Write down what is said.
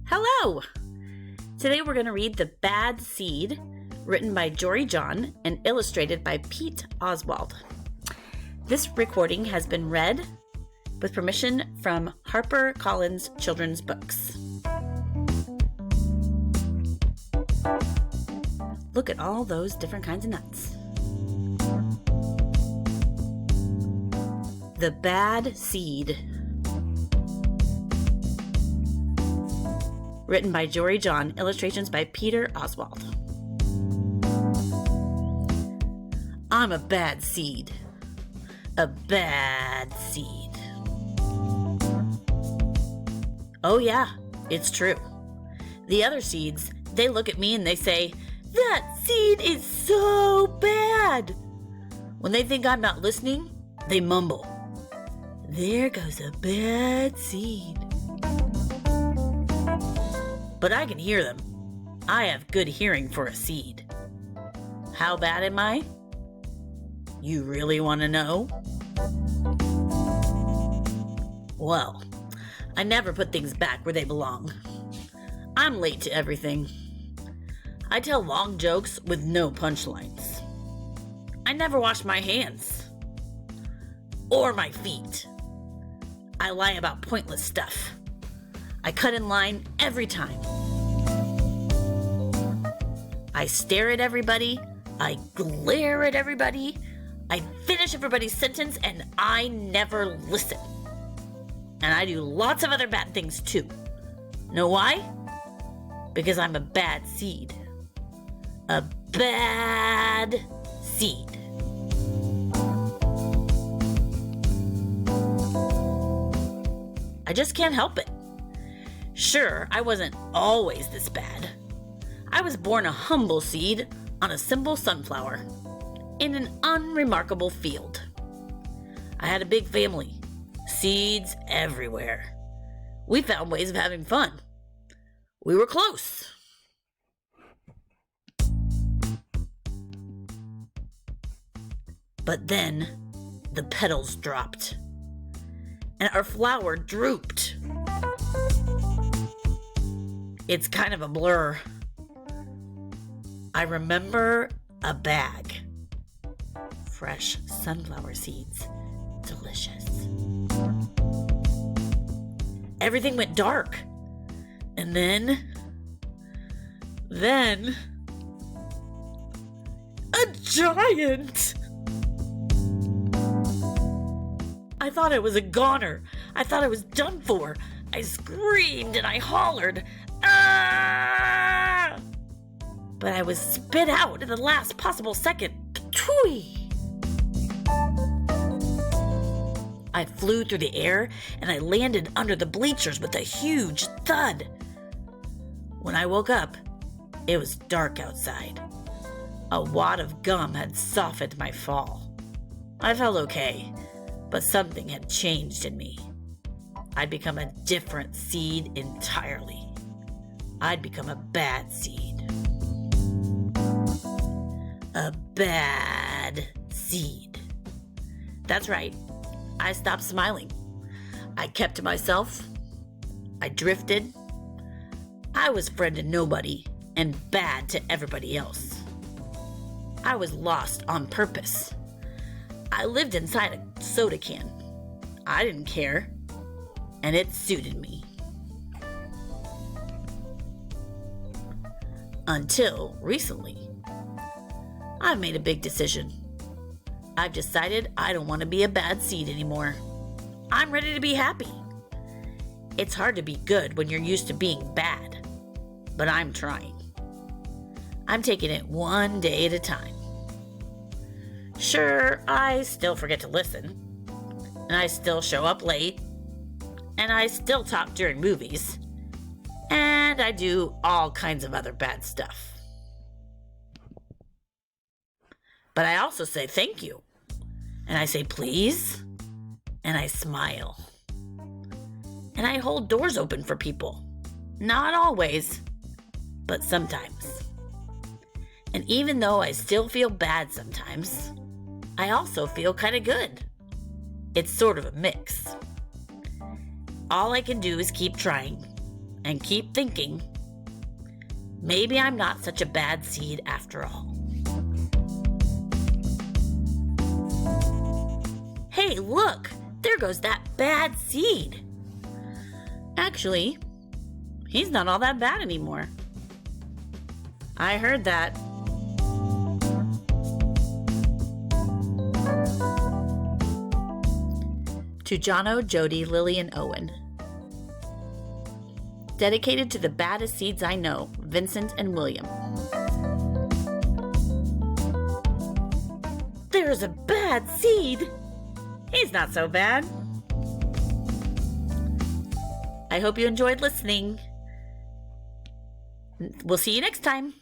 Hello! Today we're going to read The Bad Seed, written by Jory John and illustrated by Pete Oswald. This recording has been read with permission from HarperCollins Children's Books. Look at all those different kinds of nuts. The Bad Seed. Written by Jory John, illustrations by Peter Oswald. I'm a bad seed. A bad seed. Oh yeah, it's true. The other seeds, they look at me and they say, "That seed is so bad." When they think I'm not listening, they mumble, "There goes a bad seed." But I can hear them. I have good hearing for a seed. How bad am I? You really want to know? Well, I never put things back where they belong. I'm late to everything. I tell long jokes with no punchlines. I never wash my hands. Or my feet. I lie about pointless stuff. I cut in line every time. I stare at everybody. I glare at everybody. I finish everybody's sentence and I never listen. And I do lots of other bad things too. Know why? Because I'm a bad seed. A bad seed. I just can't help it. Sure, I wasn't always this bad. I was born a humble seed on a simple sunflower in an unremarkable field. I had a big family, seeds everywhere. We found ways of having fun. We were close. But then the petals dropped and our flower drooped. It's kind of a blur. I remember a bag. Fresh sunflower seeds. Delicious. Everything went dark. And then a giant! I thought I was a goner. I thought I was done for. I screamed and I hollered, "Ah!" But I was spit out in the last possible second. Ptooey! I flew through the air and I landed under the bleachers with a huge thud. When I woke up, it was dark outside. A wad of gum had softened my fall. I felt okay, but something had changed in me. I'd become a different seed entirely. I'd become a bad seed. A bad seed. That's right. I stopped smiling. I kept to myself. I drifted. I was friend to nobody and bad to everybody else. I was lost on purpose. I lived inside a soda can. I didn't care. And it suited me. Until recently. I've made a big decision. I've decided I don't want to be a bad seed anymore. I'm ready to be happy. It's hard to be good when you're used to being bad, but I'm trying. I'm taking it one day at a time. Sure, I still forget to listen, and I still show up late, and I still talk during movies, and I do all kinds of other bad stuff. But I also say thank you, and I say please, and I smile. And I hold doors open for people. Not always, but sometimes. And even though I still feel bad sometimes, I also feel kind of good. It's sort of a mix. All I can do is keep trying and keep thinking, maybe I'm not such a bad seed after all. Hey, look! There goes that bad seed! Actually, he's not all that bad anymore. I heard that. To Jono, Jody, Lily, and Owen. Dedicated to the baddest seeds I know, Vincent and William. There's a bad seed! He's not so bad. I hope you enjoyed listening. We'll see you next time.